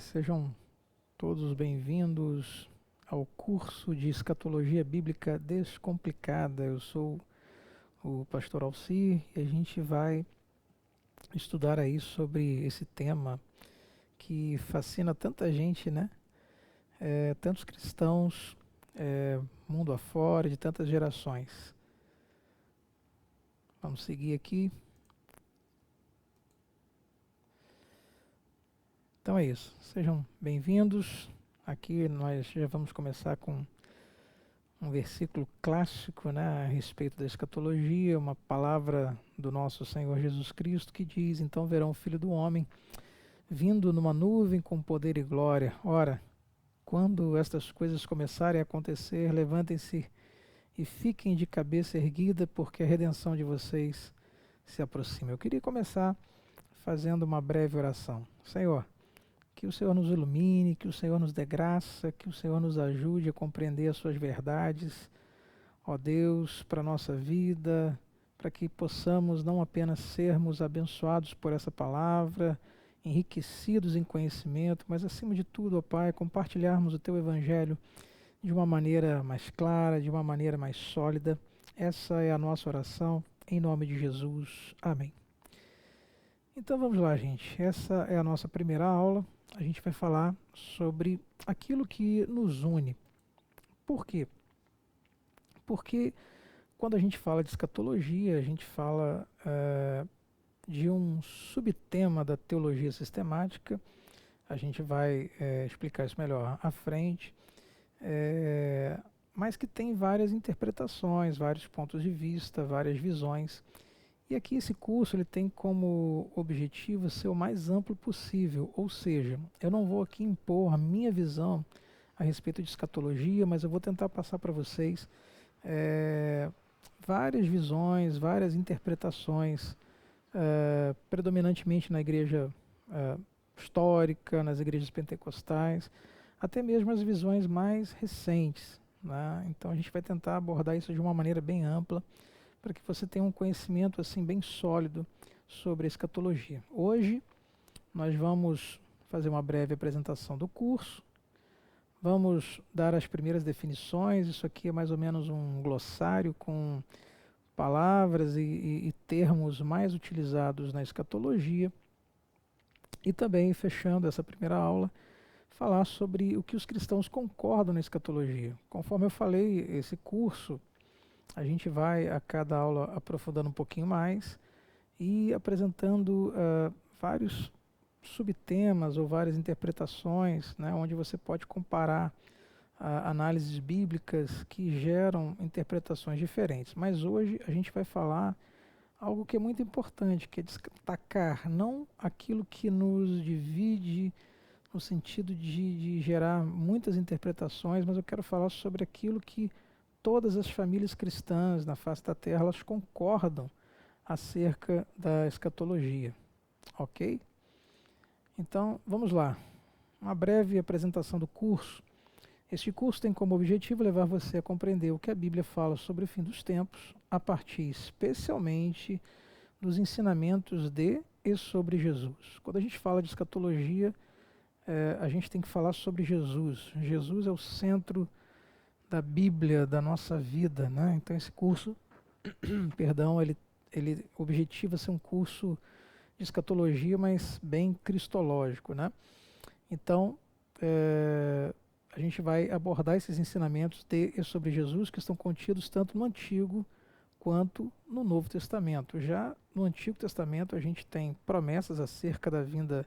Sejam todos bem-vindos ao curso de Escatologia Bíblica Descomplicada. Eu sou o pastor Alcir e a gente vai estudar aí sobre esse tema que fascina tanta gente, né? Tantos cristãos, mundo afora, de tantas gerações. Vamos seguir aqui. Então é isso, sejam bem-vindos. Aqui nós já vamos começar com um versículo clássico, né, a respeito da escatologia, uma palavra do nosso Senhor Jesus Cristo que diz: então verão o Filho do Homem vindo numa nuvem com poder e glória. Ora, quando estas coisas começarem a acontecer, levantem-se e fiquem de cabeça erguida, porque a redenção de vocês se aproxima. Eu queria começar fazendo uma breve oração. Senhor, que o Senhor nos ilumine, que o Senhor nos dê graça, que o Senhor nos ajude a compreender as suas verdades, ó Deus, para a nossa vida, para que possamos não apenas sermos abençoados por essa palavra, enriquecidos em conhecimento, mas acima de tudo, ó Pai, compartilharmos o Teu Evangelho de uma maneira mais clara, de uma maneira mais sólida. Essa é a nossa oração, em nome de Jesus. Amém. Então vamos lá, gente. Essa é a nossa primeira aula. A gente vai falar sobre aquilo que nos une. Por quê? Porque quando a gente fala de escatologia, a gente fala de um subtema da teologia sistemática. A gente vai explicar isso melhor à frente, mas que tem várias interpretações, vários pontos de vista, várias visões. E aqui esse curso ele tem como objetivo ser o mais amplo possível, ou seja, eu não vou aqui impor a minha visão a respeito de escatologia, mas eu vou tentar passar para vocês várias visões, várias interpretações, predominantemente na igreja histórica, nas igrejas pentecostais, até mesmo as visões mais recentes, né? Então a gente vai tentar abordar isso de uma maneira bem ampla, para que você tenha um conhecimento assim bem sólido sobre a escatologia. Hoje nós vamos fazer uma breve apresentação do curso, vamos dar as primeiras definições. Isso aqui é mais ou menos um glossário com palavras e termos mais utilizados na escatologia. E também, fechando essa primeira aula, falar sobre o que os cristãos concordam na escatologia. Conforme eu falei, esse curso a gente vai a cada aula aprofundando um pouquinho mais e apresentando vários subtemas ou várias interpretações, né, onde você pode comparar análises bíblicas que geram interpretações diferentes. Mas hoje a gente vai falar algo que é muito importante, que é destacar não aquilo que nos divide no sentido de gerar muitas interpretações, mas eu quero falar sobre aquilo que todas as famílias cristãs na face da terra, elas concordam acerca da escatologia, ok? Então, vamos lá. Uma breve apresentação do curso. Este curso tem como objetivo levar você a compreender o que a Bíblia fala sobre o fim dos tempos, a partir especialmente dos ensinamentos de e sobre Jesus. Quando a gente fala de escatologia, a gente tem que falar sobre Jesus. Jesus é o centro da Bíblia, da nossa vida, né? Então esse curso, perdão, ele objetiva ser um curso de escatologia, mas bem cristológico, né? Então, a gente vai abordar esses ensinamentos de e sobre Jesus que estão contidos tanto no Antigo quanto no Novo Testamento. Já no Antigo Testamento a gente tem promessas acerca da vinda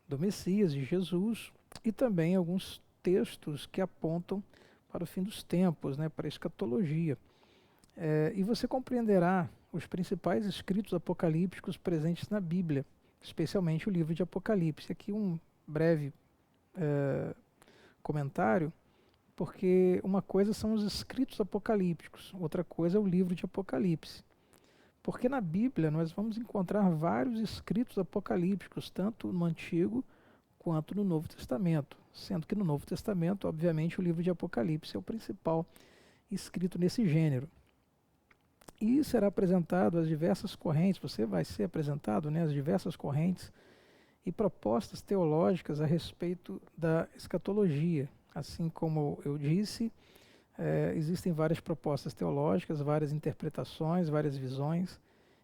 do Messias, de Jesus, e também alguns textos que apontam para o fim dos tempos, né, para a escatologia. E você compreenderá os principais escritos apocalípticos presentes na Bíblia, especialmente o livro de Apocalipse. Aqui um breve comentário, porque uma coisa são os escritos apocalípticos, outra coisa é o livro de Apocalipse. Porque na Bíblia nós vamos encontrar vários escritos apocalípticos, tanto no Antigo quanto no Novo Testamento, sendo que no Novo Testamento, obviamente, o livro de Apocalipse é o principal escrito nesse gênero. E será apresentado às diversas correntes, você vai ser apresentado, né, às diversas correntes e propostas teológicas a respeito da escatologia. Assim como eu disse, existem várias propostas teológicas, várias interpretações, várias visões,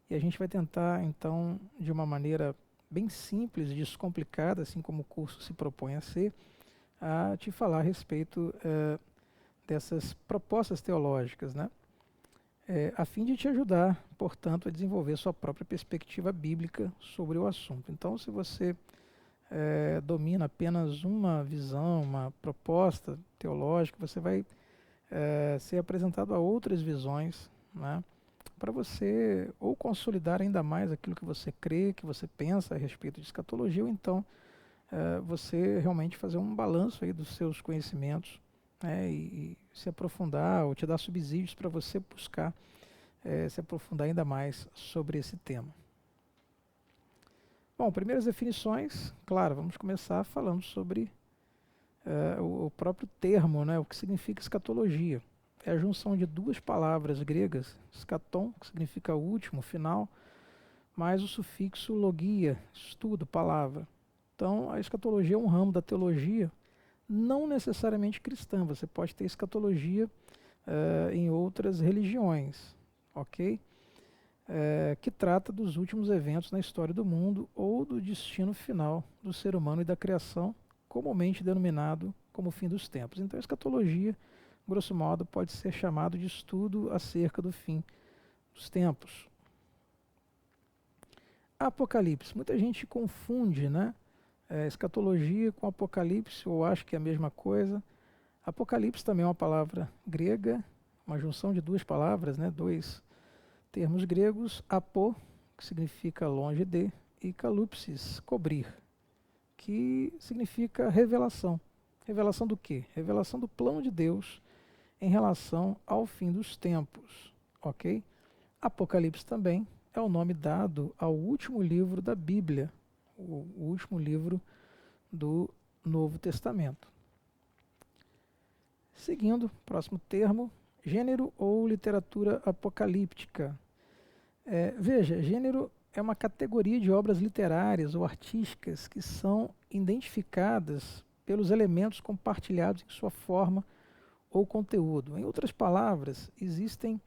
e a gente vai tentar, então, de uma maneira bem simples e descomplicada, assim como o curso se propõe a ser, a te falar a respeito dessas propostas teológicas, né? A fim de te ajudar, portanto, a desenvolver sua própria perspectiva bíblica sobre o assunto. Então, se você domina apenas uma visão, uma proposta teológica, você vai ser apresentado a outras visões, né, para você ou consolidar ainda mais aquilo que você crê, que você pensa a respeito de escatologia, ou então você realmente fazer um balanço aí dos seus conhecimentos, né, e se aprofundar ou te dar subsídios para você buscar se aprofundar ainda mais sobre esse tema. Bom, primeiras definições, claro, vamos começar falando sobre o próprio termo, né, o que significa escatologia. É a junção de duas palavras gregas, eschaton, que significa último, final, mais o sufixo logia, estudo, palavra. Então, a escatologia é um ramo da teologia, não necessariamente cristã. Você pode ter escatologia em outras religiões, ok? Que trata dos últimos eventos na história do mundo ou do destino final do ser humano e da criação, comumente denominado como fim dos tempos. Então, a escatologia, grosso modo, pode ser chamado de estudo acerca do fim dos tempos. Apocalipse. Muita gente confunde, né, escatologia com apocalipse, ou acha que é a mesma coisa. Apocalipse também é uma palavra grega, uma junção de duas palavras, né, dois termos gregos, apo, que significa longe de, e kalupsis, cobrir, que significa revelação. Revelação do quê? Revelação do plano de Deus em relação ao fim dos tempos, ok? Apocalipse também é o nome dado ao último livro da Bíblia, o último livro do Novo Testamento. Seguindo, próximo termo, gênero ou literatura apocalíptica. Veja, gênero é uma categoria de obras literárias ou artísticas que são identificadas pelos elementos compartilhados em sua forma ou conteúdo. Em outras palavras, existem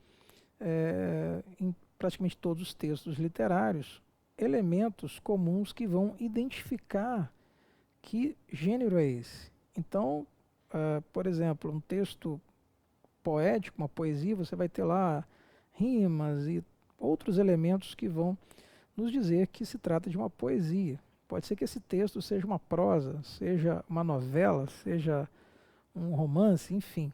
em praticamente todos os textos literários elementos comuns que vão identificar que gênero é esse. Então, por exemplo, um texto poético, uma poesia, você vai ter lá rimas e outros elementos que vão nos dizer que se trata de uma poesia. Pode ser que esse texto seja uma prosa, seja uma novela, seja um romance, enfim.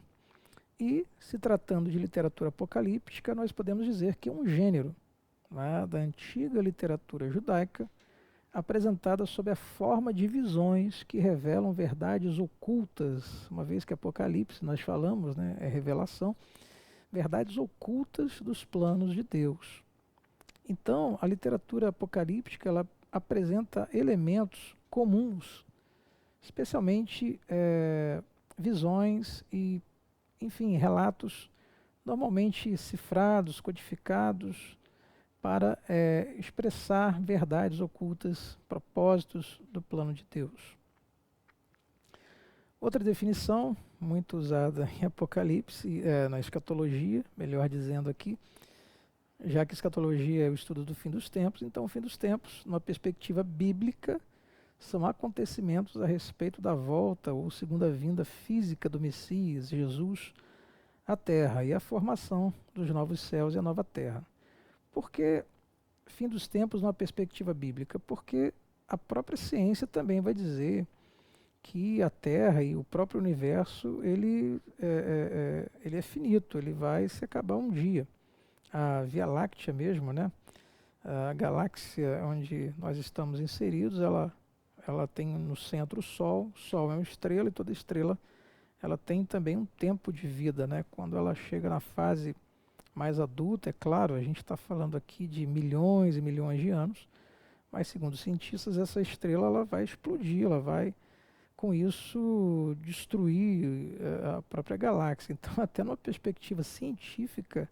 E, se tratando de literatura apocalíptica, nós podemos dizer que é um gênero, né, da antiga literatura judaica, apresentada sob a forma de visões que revelam verdades ocultas, uma vez que Apocalipse, nós falamos, né, é revelação, verdades ocultas dos planos de Deus. Então, a literatura apocalíptica ela apresenta elementos comuns, especialmente visões e, enfim, relatos normalmente cifrados, codificados, para expressar verdades ocultas, propósitos do plano de Deus. Outra definição, muito usada em Apocalipse, na escatologia, melhor dizendo aqui, já que escatologia é o estudo do fim dos tempos, então o fim dos tempos, numa perspectiva bíblica, são acontecimentos a respeito da volta ou segunda vinda física do Messias, Jesus, à Terra e a formação dos novos céus e a nova Terra. Por que fim dos tempos numa perspectiva bíblica? Porque a própria ciência também vai dizer que a Terra e o próprio universo ele é finito, ele vai se acabar um dia. A Via Láctea mesmo, né? A galáxia onde nós estamos inseridos, ela tem no centro o Sol é uma estrela e toda estrela ela tem também um tempo de vida, né? Quando ela chega na fase mais adulta, é claro, a gente está falando aqui de milhões e milhões de anos, mas segundo os cientistas, essa estrela ela vai explodir, ela vai, com isso, destruir a própria galáxia. Então, até numa perspectiva científica,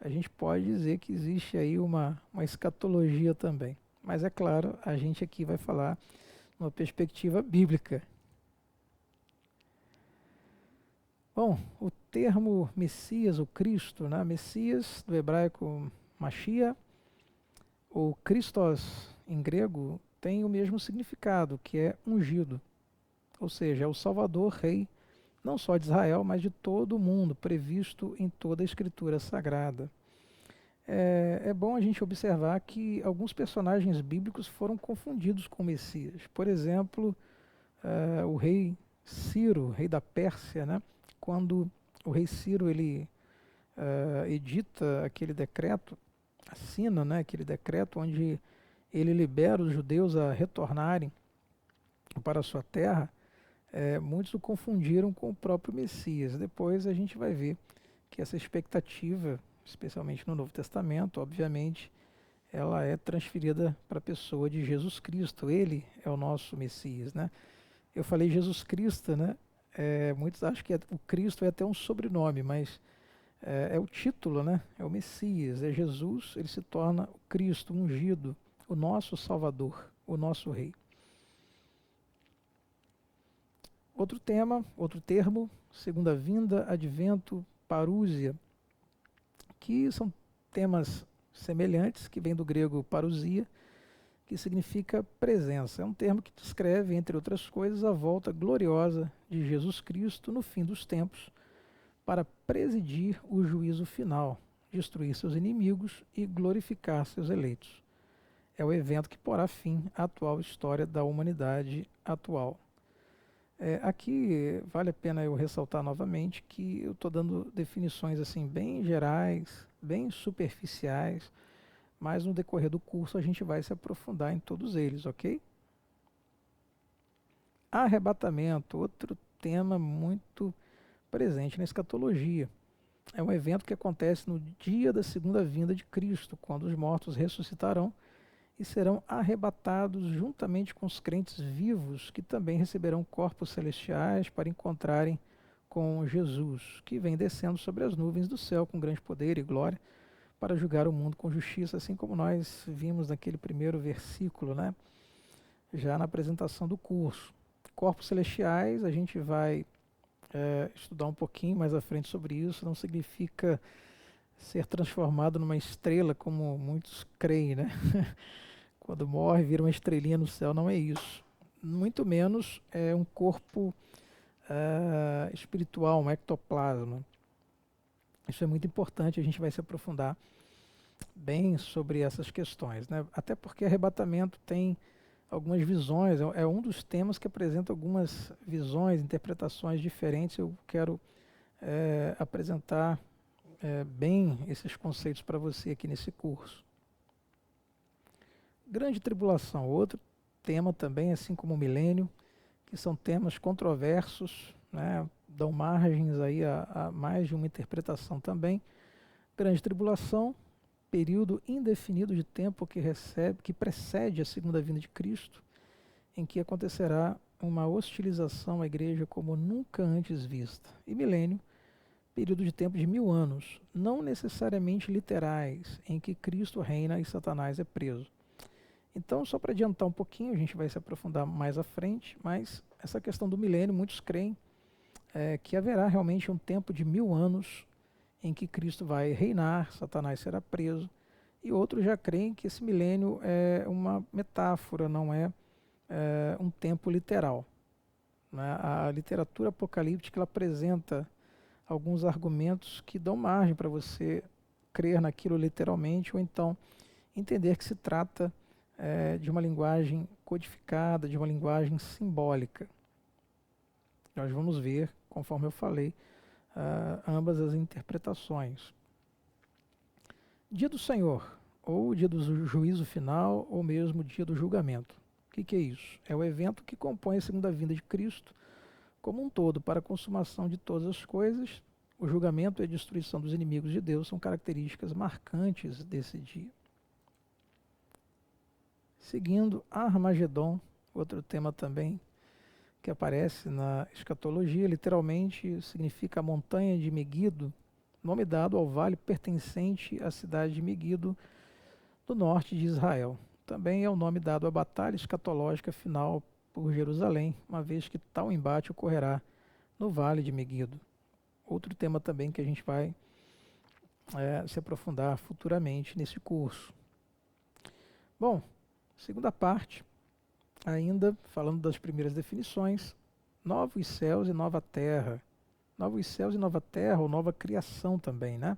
a gente pode dizer que existe aí uma escatologia também. Mas é claro, a gente aqui vai falar numa perspectiva bíblica. Bom, o termo Messias, o Cristo, né? Messias, do hebraico Mashiach, ou Christos em grego, tem o mesmo significado, que é ungido. Ou seja, é o Salvador, Rei, não só de Israel, mas de todo o mundo, previsto em toda a Escritura Sagrada. É bom a gente observar que alguns personagens bíblicos foram confundidos com o Messias. Por exemplo, o rei Ciro, rei da Pérsia, né? Quando o rei Ciro ele edita aquele decreto, assina, né, aquele decreto onde ele libera os judeus a retornarem para a sua terra, muitos o confundiram com o próprio Messias. Depois a gente vai ver que essa expectativa, especialmente no Novo Testamento, obviamente, ela é transferida para a pessoa de Jesus Cristo. Ele é o nosso Messias, né? Eu falei Jesus Cristo, né? Muitos acham que o Cristo é até um sobrenome, mas é o título, né? É o Messias, é Jesus, ele se torna o Cristo, o ungido, o nosso Salvador, o nosso Rei. Outro tema, outro termo, segunda vinda, advento, parúsia, que são temas semelhantes, que vem do grego parousia, que significa presença. É um termo que descreve, entre outras coisas, a volta gloriosa de Jesus Cristo no fim dos tempos, para presidir o juízo final, destruir seus inimigos e glorificar seus eleitos. É o evento que porá fim à atual história da humanidade atual. Aqui vale a pena eu ressaltar novamente que eu estou dando definições assim bem gerais, bem superficiais, mas no decorrer do curso a gente vai se aprofundar em todos eles, ok? Arrebatamento, outro tema muito presente na escatologia. É um evento que acontece no dia da segunda vinda de Cristo, quando os mortos ressuscitarão e serão arrebatados juntamente com os crentes vivos, que também receberão corpos celestiais para encontrarem com Jesus, que vem descendo sobre as nuvens do céu com grande poder e glória, para julgar o mundo com justiça, assim como nós vimos naquele primeiro versículo, né? Já na apresentação do curso. Corpos celestiais, a gente vai estudar um pouquinho mais à frente sobre isso, não significa ser transformado numa estrela, como muitos creem, né? Quando morre, vira uma estrelinha no céu, não é isso. Muito menos é um corpo espiritual, um ectoplasma. Isso é muito importante, a gente vai se aprofundar bem sobre essas questões, né? Até porque arrebatamento tem algumas visões, é um dos temas que apresenta algumas visões, interpretações diferentes. Eu quero apresentar bem esses conceitos para você aqui nesse curso. Grande tribulação, outro tema também, assim como o milênio, que são temas controversos, né? Dão margens aí a mais de uma interpretação também. Grande tribulação, período indefinido de tempo que precede a segunda vinda de Cristo, em que acontecerá uma hostilização à igreja como nunca antes vista. E milênio, período de tempo de 1000 anos, não necessariamente literais, em que Cristo reina e Satanás é preso. Então, só para adiantar um pouquinho, a gente vai se aprofundar mais à frente, mas essa questão do milênio, muitos creem que haverá realmente um tempo de 1000 anos em que Cristo vai reinar, Satanás será preso, e outros já creem que esse milênio é uma metáfora, não é um tempo literal, né? A literatura apocalíptica ela apresenta alguns argumentos que dão margem para você crer naquilo literalmente, ou então entender que se trata de uma linguagem codificada, de uma linguagem simbólica. Nós vamos ver, conforme eu falei, ambas as interpretações. Dia do Senhor, ou dia do juízo final, ou mesmo dia do julgamento. O que é isso? É o evento que compõe a segunda vinda de Cristo como um todo, para a consumação de todas as coisas. O julgamento e a destruição dos inimigos de Deus são características marcantes desse dia. Seguindo, Armagedon, outro tema também que aparece na escatologia, literalmente significa a montanha de Meguido, nome dado ao vale pertencente à cidade de Meguido, do norte de Israel. também é o nome dado à batalha escatológica final por Jerusalém, uma vez que tal embate ocorrerá no Vale de Meguido. Outro tema também que a gente vai se aprofundar futuramente nesse curso. Bom, segunda parte, ainda falando das primeiras definições, novos céus e nova terra. Novos céus e nova terra, ou nova criação também, né?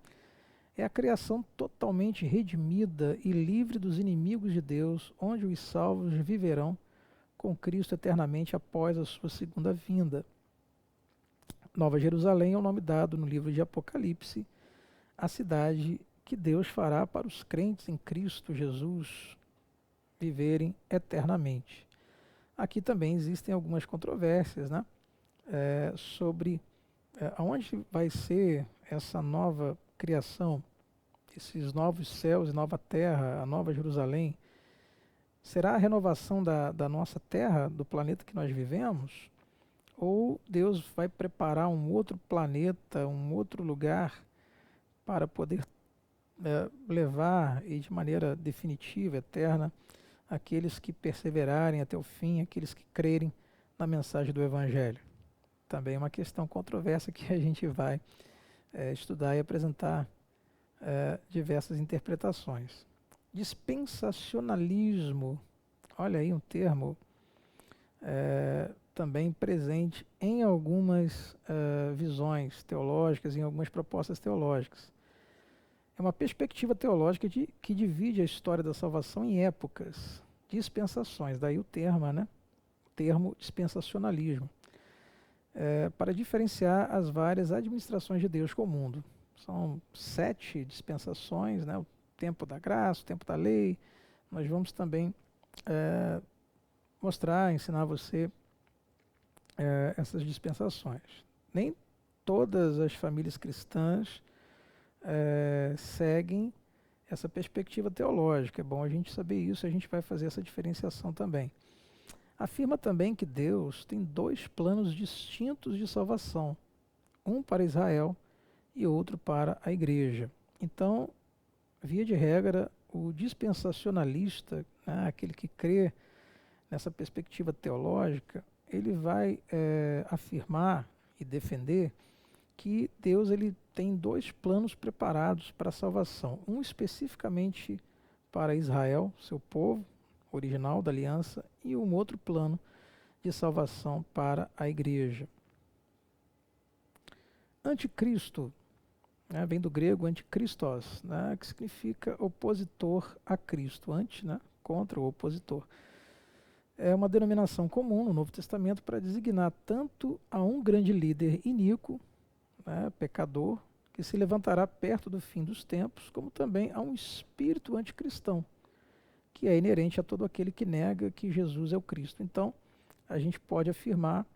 É a criação totalmente redimida e livre dos inimigos de Deus, onde os salvos viverão com Cristo eternamente após a sua segunda vinda. Nova Jerusalém é o nome dado no livro de Apocalipse, a cidade que Deus fará para os crentes em Cristo Jesus viverem eternamente. Aqui também existem algumas controvérsias, né? Sobre aonde vai ser essa nova criação, esses novos céus e nova terra, a nova Jerusalém. Será a renovação da nossa terra, do planeta que nós vivemos? Ou Deus vai preparar um outro planeta, um outro lugar para poder levar e de maneira definitiva, eterna, aqueles que perseverarem até o fim, aqueles que crerem na mensagem do Evangelho? Também é uma questão controversa que a gente vai estudar e apresentar diversas interpretações. Dispensacionalismo, olha aí um termo também presente em algumas visões teológicas, em algumas propostas teológicas. É uma perspectiva teológica que divide a história da salvação em épocas, dispensações, daí o termo, né? O termo dispensacionalismo, para diferenciar as várias administrações de Deus com o mundo. São 7 dispensações, né? O tempo da graça, o tempo da lei. Nós vamos também mostrar, ensinar você essas dispensações. Nem todas as famílias cristãs seguem essa perspectiva teológica. É bom a gente saber isso, a gente vai fazer essa diferenciação também. Afirma também que Deus tem 2 planos distintos de salvação, um para Israel e outro para a igreja. Então, via de regra, o dispensacionalista, né, aquele que crê nessa perspectiva teológica, ele vai afirmar e defender que Deus ele tem 2 planos preparados para a salvação. Um especificamente para Israel, seu povo original da aliança, e um outro plano de salvação para a igreja. Anticristo, vem do grego antikristos, né, que significa opositor a Cristo, anti, né, contra o opositor. É uma denominação comum no Novo Testamento para designar tanto a um grande líder iníquo, né, pecador, que se levantará perto do fim dos tempos, como também a um espírito anticristão, que é inerente a todo aquele que nega que Jesus é o Cristo. Então, a gente pode afirmar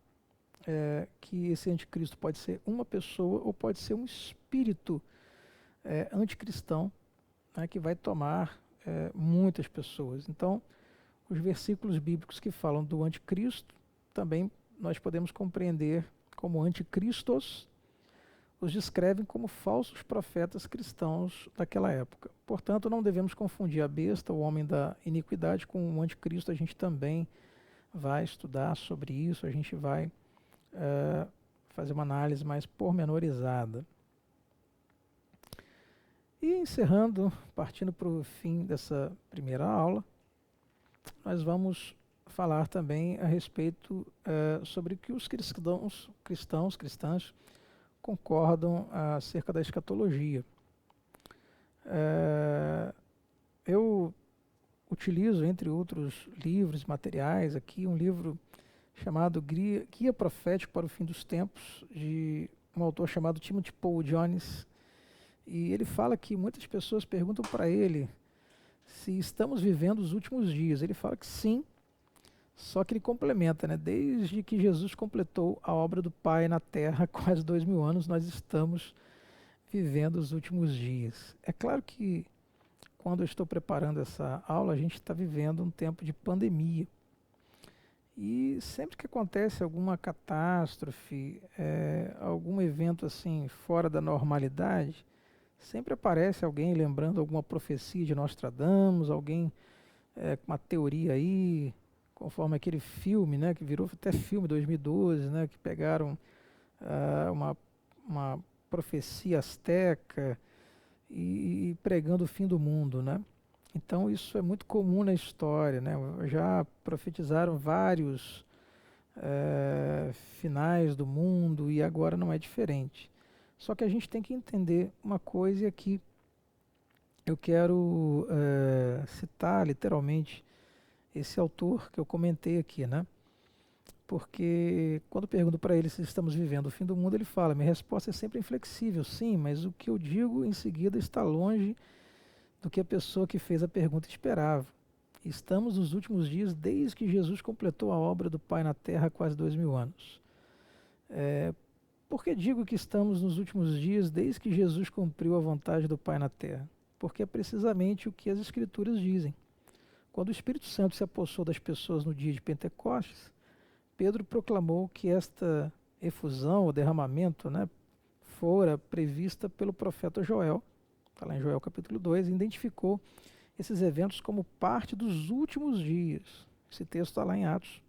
que esse anticristo pode ser uma pessoa ou pode ser um espírito anticristão, né, que vai tomar muitas pessoas. Então, os versículos bíblicos que falam do anticristo, também nós podemos compreender como anticristos, os descrevem como falsos profetas cristãos daquela época. Portanto, não devemos confundir a besta, o homem da iniquidade, com o anticristo. A gente também vai estudar sobre isso, a gente vai fazer uma análise mais pormenorizada. E encerrando, partindo para o fim dessa primeira aula, nós vamos falar também a respeito sobre o que os cristãs concordam acerca da escatologia. Eu utilizo, entre outros livros, materiais, aqui um livro chamado Guia Profético para o Fim dos Tempos, de um autor chamado Timothy Paul Jones, e ele fala que muitas pessoas perguntam para ele se estamos vivendo os últimos dias. Ele fala que sim, só que ele complementa, né? Desde que Jesus completou a obra do Pai na Terra, quase 2000 anos, nós estamos vivendo os últimos dias. É claro que quando eu estou preparando essa aula, a gente está vivendo um tempo de pandemia. E sempre que acontece alguma catástrofe, algum evento assim fora da normalidade, sempre aparece alguém lembrando alguma profecia de Nostradamus, alguém uma teoria aí, conforme aquele filme, né, que virou até filme 2012, né, que pegaram uma profecia asteca e pregando o fim do mundo, né? Então isso é muito comum na história, né? Já profetizaram vários finais do mundo e agora não é diferente. Só que a gente tem que entender uma coisa, e aqui eu quero citar literalmente esse autor que eu comentei aqui, né? Porque quando pergunto para ele se estamos vivendo o fim do mundo, ele fala: minha resposta é sempre inflexível, sim, mas o que eu digo em seguida está longe do que a pessoa que fez a pergunta esperava. Estamos nos últimos dias desde que Jesus completou a obra do Pai na Terra há quase 2000 anos. Por que digo que estamos nos últimos dias desde que Jesus cumpriu a vontade do Pai na Terra? Porque é precisamente o que as Escrituras dizem. Quando o Espírito Santo se apossou das pessoas no dia de Pentecostes, Pedro proclamou que esta efusão, o derramamento, né, fora prevista pelo profeta Joel, está lá em Joel capítulo 2, e identificou esses eventos como parte dos últimos dias. Esse texto está lá em Atos,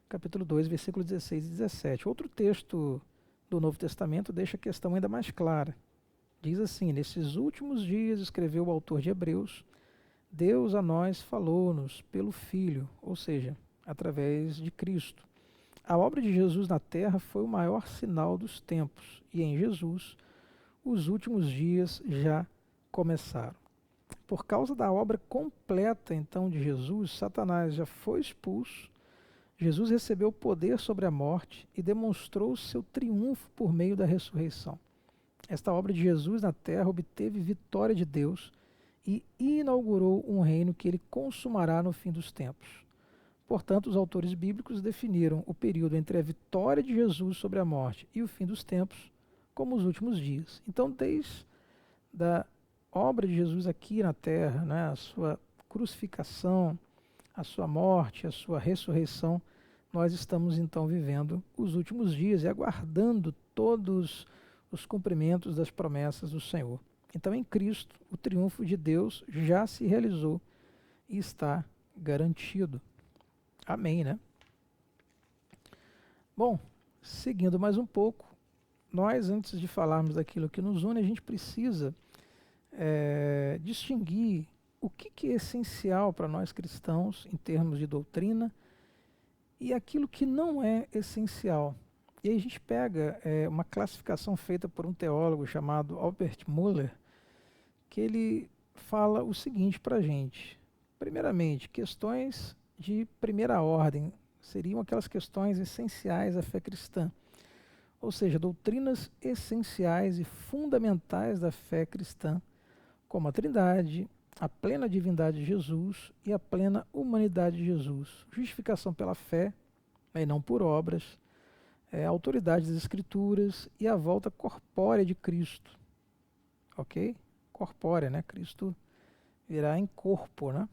capítulo 2, versículos 16 e 17. Outro texto do Novo Testamento deixa a questão ainda mais clara. Diz assim: nesses últimos dias, escreveu o autor de Hebreus, Deus a nós falou-nos pelo Filho, ou seja, através de Cristo. A obra de Jesus na terra foi o maior sinal dos tempos, e em Jesus os últimos dias já começaram. Por causa da obra completa então de Jesus, Satanás já foi expulso, Jesus recebeu poder sobre a morte e demonstrou seu triunfo por meio da ressurreição. Esta obra de Jesus na terra obteve vitória de Deus e inaugurou um reino que ele consumará no fim dos tempos. Portanto, os autores bíblicos definiram o período entre a vitória de Jesus sobre a morte e o fim dos tempos como os últimos dias. Então, desde a obra de Jesus aqui na terra, né, a sua crucificação, a sua morte, a sua ressurreição, nós estamos então vivendo os últimos dias e aguardando todos os cumprimentos das promessas do Senhor. Então, em Cristo, o triunfo de Deus já se realizou e está garantido. Amém, né? Bom, seguindo mais um pouco, nós, antes de falarmos daquilo que nos une, a gente precisa distinguir o que é essencial para nós cristãos em termos de doutrina e aquilo que não é essencial. E aí a gente pega uma classificação feita por um teólogo chamado Albert Muller, que ele fala o seguinte para a gente. Primeiramente, questões de primeira ordem seriam aquelas questões essenciais à fé cristã, ou seja, doutrinas essenciais e fundamentais da fé cristã, como a Trindade, a plena divindade de Jesus e a plena humanidade de Jesus, justificação pela fé, né, e não por obras, a autoridade das Escrituras e a volta corpórea de Cristo, ok? Corpórea, né? Cristo virá em corpo, né?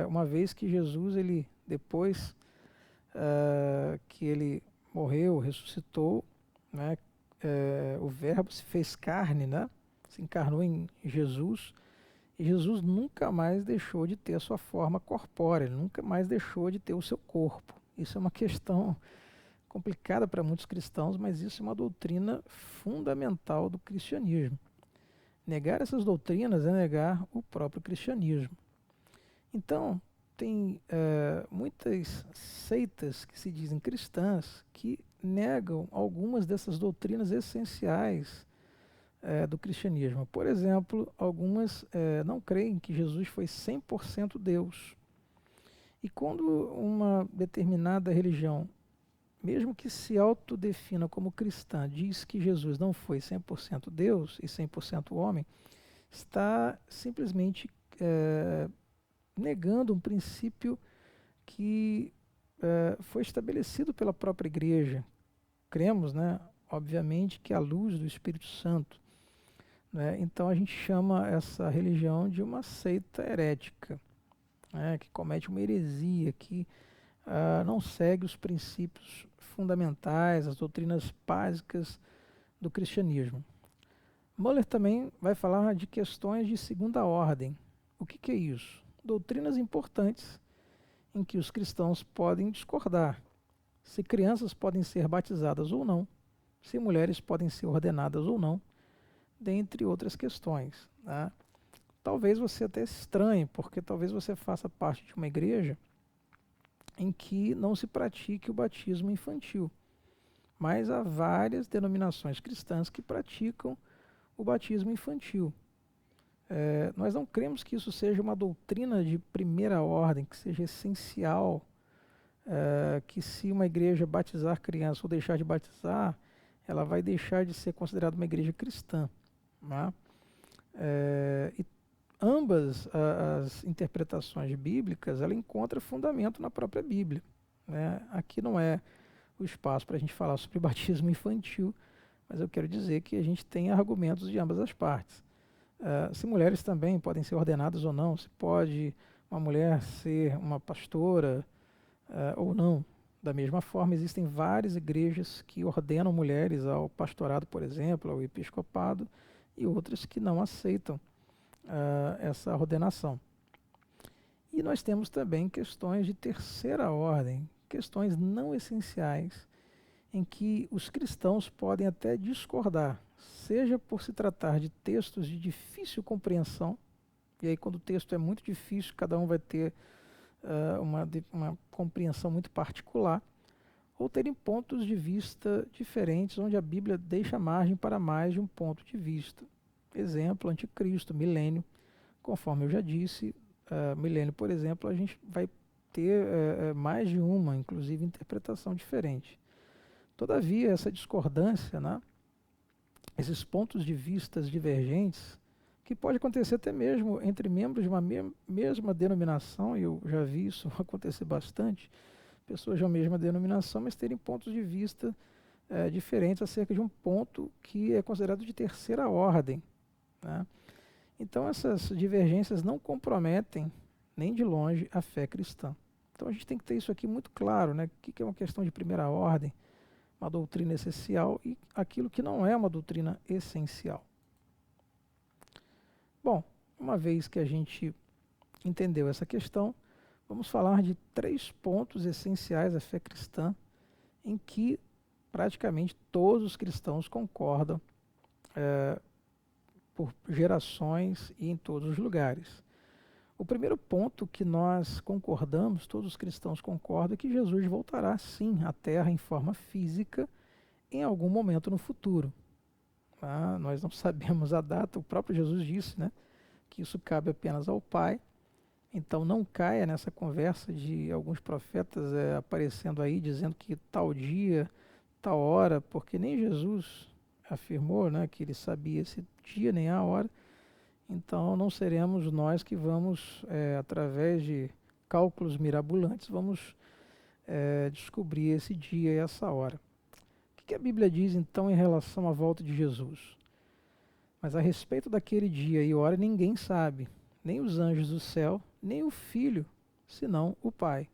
Uma vez que Jesus, ele depois que ele morreu, ressuscitou, né? O Verbo se fez carne, né? Se encarnou em Jesus, e Jesus nunca mais deixou de ter a sua forma corpórea, ele nunca mais deixou de ter o seu corpo. Isso é uma questão complicada para muitos cristãos, mas isso é uma doutrina fundamental do cristianismo. Negar essas doutrinas é negar o próprio cristianismo. Então, tem muitas seitas que se dizem cristãs que negam algumas dessas doutrinas essenciais do cristianismo. Por exemplo, algumas não creem que Jesus foi 100% Deus. E quando uma determinada religião, mesmo que se autodefina como cristã, diz que Jesus não foi 100% Deus e 100% homem, está simplesmente negando um princípio que foi estabelecido pela própria igreja. Cremos, né, obviamente, que a luz do Espírito Santo, né, então a gente chama essa religião de uma seita herética, né, que comete uma heresia, que não segue os princípios fundamentais, as doutrinas básicas do cristianismo. Muller também vai falar de questões de segunda ordem. O que é isso? doutrinas importantes em que os cristãos podem discordar. Se crianças podem ser batizadas ou não, se mulheres podem ser ordenadas ou não, dentre outras questões, tá? Talvez você até estranhe, porque talvez você faça parte de uma igreja em que não se pratique o batismo infantil. Mas há várias denominações cristãs que praticam o batismo infantil. Nós não cremos que isso seja uma doutrina de primeira ordem, que seja essencial, que se uma igreja batizar criança ou deixar de batizar, ela vai deixar de ser considerada uma igreja cristã. Né? E ambas as interpretações bíblicas, ela encontra fundamento na própria Bíblia. Né? Aqui não é o espaço para a gente falar sobre batismo infantil, mas eu quero dizer que a gente tem argumentos de ambas as partes. Se mulheres também podem ser ordenadas ou não, se pode uma mulher ser uma pastora ou não. Da mesma forma, existem várias igrejas que ordenam mulheres ao pastorado, por exemplo, ao episcopado, e outras que não aceitam essa ordenação. E nós temos também questões de terceira ordem, questões não essenciais, em que os cristãos podem até discordar, seja por se tratar de textos de difícil compreensão, e aí quando o texto é muito difícil, cada um vai ter uma compreensão muito particular, ou terem pontos de vista diferentes, onde a Bíblia deixa margem para mais de um ponto de vista. Exemplo, anticristo, milênio. Conforme eu já disse, milênio, por exemplo, a gente vai ter mais de uma, inclusive, interpretação diferente. Todavia, essa discordância, né, esses pontos de vistas divergentes, que pode acontecer até mesmo entre membros de uma mesma denominação, e eu já vi isso acontecer bastante, pessoas de uma mesma denominação, mas terem pontos de vista diferentes acerca de um ponto que é considerado de terceira ordem. Né? Então, essas divergências não comprometem, nem de longe, a fé cristã. Então, a gente tem que ter isso aqui muito claro, né? O que é uma questão de primeira ordem, uma doutrina essencial e aquilo que não é uma doutrina essencial. Bom, uma vez que a gente entendeu essa questão, vamos falar de 3 pontos essenciais da fé cristã em que praticamente todos os cristãos concordam por gerações e em todos os lugares. O primeiro ponto que nós concordamos, todos os cristãos concordam, é que Jesus voltará sim à Terra em forma física em algum momento no futuro. Nós não sabemos a data, o próprio Jesus disse, né, que isso cabe apenas ao Pai. Então não caia nessa conversa de alguns profetas aparecendo aí dizendo que tal dia, tal hora, porque nem Jesus afirmou, né, que ele sabia esse dia nem a hora. Então não seremos nós que vamos, através de cálculos mirabolantes, vamos descobrir esse dia e essa hora. O que a Bíblia diz então em relação à volta de Jesus? Mas a respeito daquele dia e hora ninguém sabe, nem os anjos do céu, nem o Filho, senão o Pai.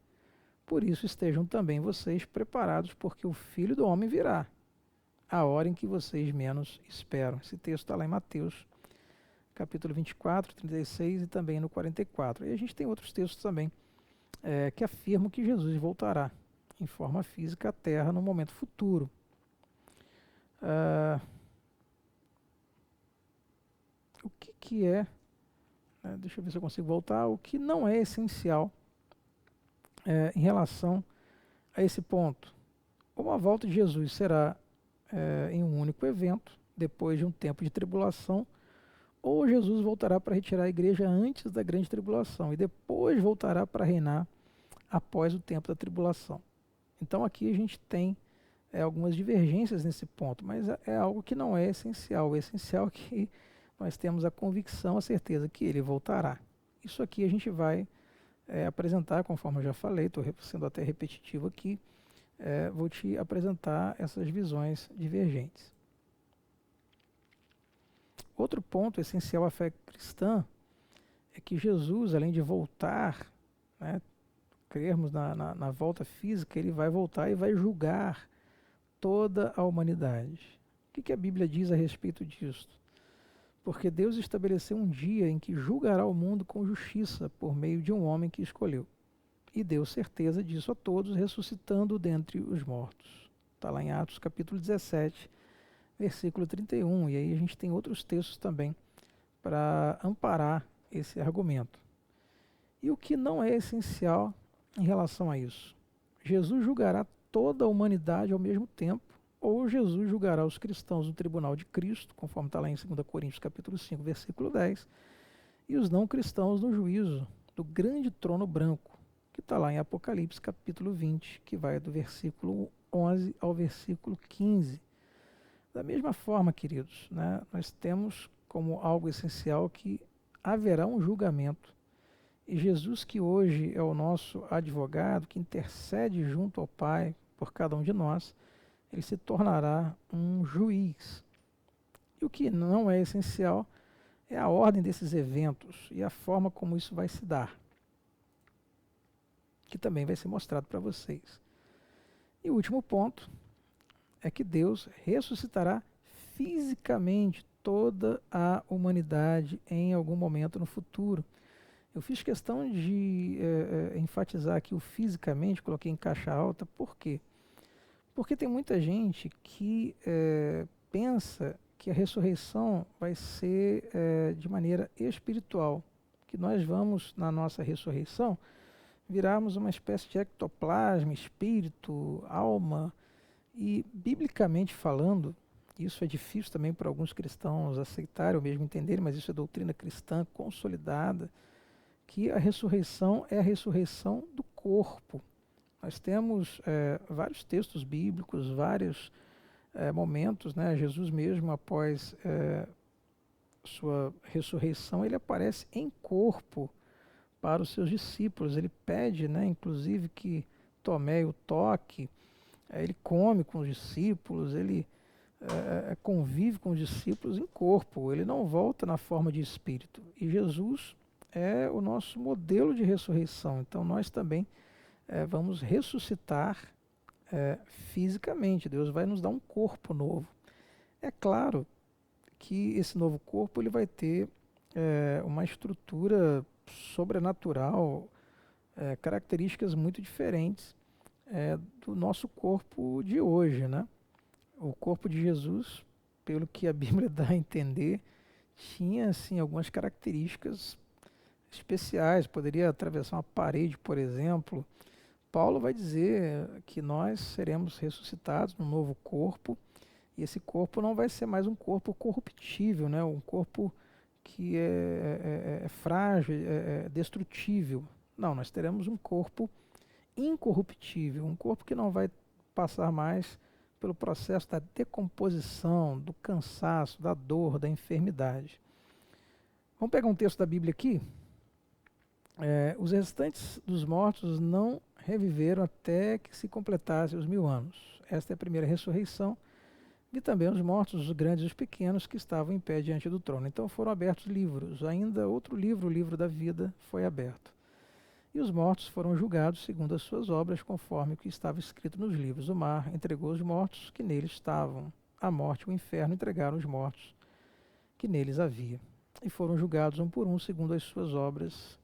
Por isso estejam também vocês preparados, porque o Filho do Homem virá, a hora em que vocês menos esperam. Esse texto está lá em Mateus, capítulo 24, 36 e também no 44. E a gente tem outros textos também que afirmam que Jesus voltará em forma física à Terra no momento futuro. O que é, deixa eu ver se eu consigo voltar, o que não é essencial em relação a esse ponto? Como a volta de Jesus será em um único evento, depois de um tempo de tribulação, ou Jesus voltará para retirar a igreja antes da grande tribulação e depois voltará para reinar após o tempo da tribulação. Então aqui a gente tem algumas divergências nesse ponto, mas é algo que não é essencial. O essencial é que nós temos a convicção, a certeza que ele voltará. Isso aqui a gente vai apresentar, conforme eu já falei, estou sendo até repetitivo aqui, vou te apresentar essas visões divergentes. Outro ponto essencial à fé cristã é que Jesus, além de voltar, né, crermos na volta física, ele vai voltar e vai julgar toda a humanidade. O que a Bíblia diz a respeito disso? porque Deus estabeleceu um dia em que julgará o mundo com justiça por meio de um homem que escolheu. E deu certeza disso a todos, ressuscitando dentre os mortos. Está lá em Atos capítulo 17, versículo 31. E aí a gente tem outros textos também para amparar esse argumento. E o que não é essencial em relação a isso? Jesus julgará toda a humanidade ao mesmo tempo, ou Jesus julgará os cristãos no tribunal de Cristo, conforme está lá em 2 Coríntios capítulo 5, versículo 10, e os não cristãos no juízo do grande trono branco, que está lá em Apocalipse capítulo 20, que vai do versículo 11 ao versículo 15. Da mesma forma, queridos, né, nós temos como algo essencial que haverá um julgamento. E Jesus, que hoje é o nosso advogado, que intercede junto ao Pai por cada um de nós, ele se tornará um juiz. E o que não é essencial é a ordem desses eventos e a forma como isso vai se dar, que também vai ser mostrado para vocês. E o último ponto é que Deus ressuscitará fisicamente toda a humanidade em algum momento no futuro. Eu fiz questão de enfatizar aqui o fisicamente, coloquei em caixa alta, por quê? Porque tem muita gente que pensa que a ressurreição vai ser de maneira espiritual, que nós vamos, na nossa ressurreição, virarmos uma espécie de ectoplasma, espírito, alma, e biblicamente falando, isso é difícil também para alguns cristãos aceitarem ou mesmo entenderem, mas isso é doutrina cristã consolidada, que a ressurreição é a ressurreição do corpo. Nós temos vários textos bíblicos, vários momentos, né? Jesus mesmo, após sua ressurreição, ele aparece em corpo para os seus discípulos. Ele pede, né, inclusive, que Tomé o toque, ele come com os discípulos, ele convive com os discípulos em corpo, ele não volta na forma de espírito. E Jesus é o nosso modelo de ressurreição, então nós também vamos ressuscitar fisicamente. Deus vai nos dar um corpo novo. É claro que esse novo corpo ele vai ter uma estrutura sobrenatural, características muito diferentes do nosso corpo de hoje, né? O corpo de Jesus, pelo que a Bíblia dá a entender, tinha assim algumas características especiais, poderia atravessar uma parede, por exemplo. Paulo vai dizer que nós seremos ressuscitados num novo corpo, e esse corpo não vai ser mais um corpo corruptível, né? Um corpo que é frágil, é destrutível. Não, nós teremos um corpo incorruptível, um corpo que não vai passar mais pelo processo da decomposição, do cansaço, da dor, da enfermidade. Vamos pegar um texto da Bíblia aqui? Os restantes dos mortos não reviveram até que se completassem os 1000 anos. Esta é a primeira ressurreição. E também os mortos, os grandes e os pequenos, que estavam em pé diante do trono. Então foram abertos livros. Ainda outro livro, o livro da vida, foi aberto. E os mortos foram julgados segundo as suas obras, conforme o que estava escrito nos livros. O mar entregou os mortos que neles estavam. A morte e o inferno entregaram os mortos que neles havia. E foram julgados um por um, segundo as suas obras.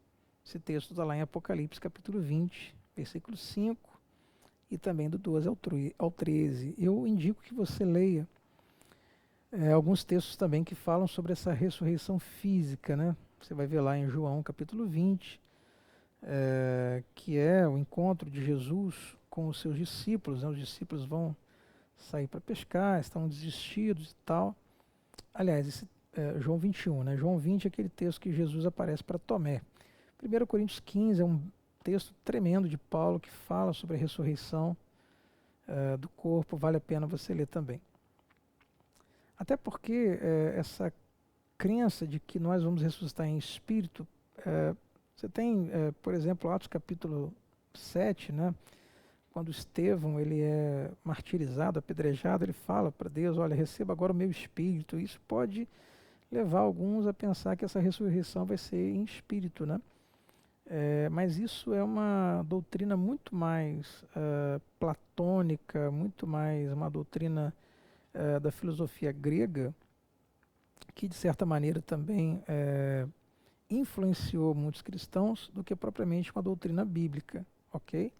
Esse texto está lá em Apocalipse, capítulo 20, versículo 5, e também do 12 ao 13. Eu indico que você leia alguns textos também que falam sobre essa ressurreição física, né? Você vai ver lá em João, capítulo 20, que é o encontro de Jesus com os seus discípulos, né? Os discípulos vão sair para pescar, estão desistidos e tal. Aliás, João 21, né? João 20 é aquele texto que Jesus aparece para Tomé. 1 Coríntios 15 é um texto tremendo de Paulo que fala sobre a ressurreição do corpo, vale a pena você ler também. Até porque essa crença de que nós vamos ressuscitar em espírito, você tem, por exemplo, Atos capítulo 7, né? Quando Estevão ele é martirizado, apedrejado, ele fala para Deus, olha, receba agora o meu espírito. Isso pode levar alguns a pensar que essa ressurreição vai ser em espírito, né? Mas isso é uma doutrina muito mais platônica, muito mais uma doutrina da filosofia grega, que de certa maneira também influenciou muitos cristãos do que propriamente uma doutrina bíblica, ok?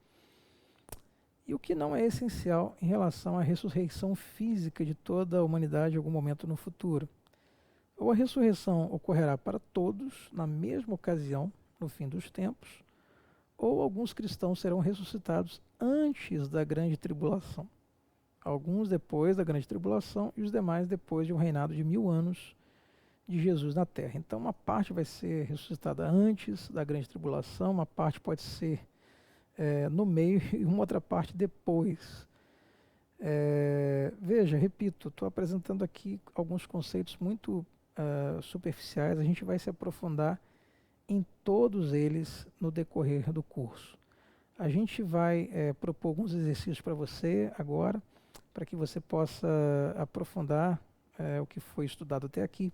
E o que não é essencial em relação à ressurreição física de toda a humanidade em algum momento no futuro. Ou a ressurreição ocorrerá para todos na mesma ocasião, no fim dos tempos, ou alguns cristãos serão ressuscitados antes da grande tribulação. Alguns depois da grande tribulação e os demais depois de um reinado de 1000 anos de Jesus na terra. Então, uma parte vai ser ressuscitada antes da grande tribulação, uma parte pode ser no meio e uma outra parte depois. Veja, repito, estou apresentando aqui alguns conceitos muito superficiais, a gente vai se aprofundar em todos eles no decorrer do curso. A gente vai propor alguns exercícios para você agora, para que você possa aprofundar o que foi estudado até aqui.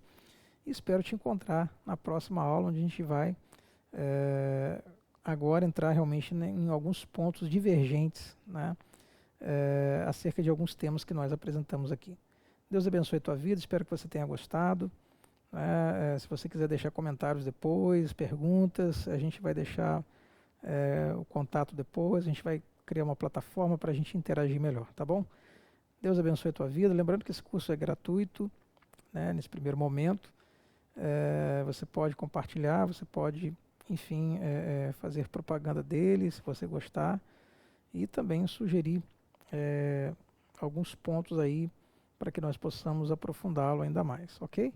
E espero te encontrar na próxima aula, onde a gente vai agora entrar realmente, né, em alguns pontos divergentes, né, acerca de alguns temas que nós apresentamos aqui. Deus abençoe a tua vida, espero que você tenha gostado. Se você quiser deixar comentários depois, perguntas, a gente vai deixar o contato depois, a gente vai criar uma plataforma para a gente interagir melhor, tá bom? Deus abençoe a tua vida. Lembrando que esse curso é gratuito, né, nesse primeiro momento. Você pode compartilhar, você pode, enfim, fazer propaganda dele, se você gostar, e também sugerir alguns pontos aí para que nós possamos aprofundá-lo ainda mais, ok?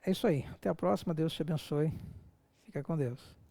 É isso aí. Até a próxima. Deus te abençoe. Fica com Deus.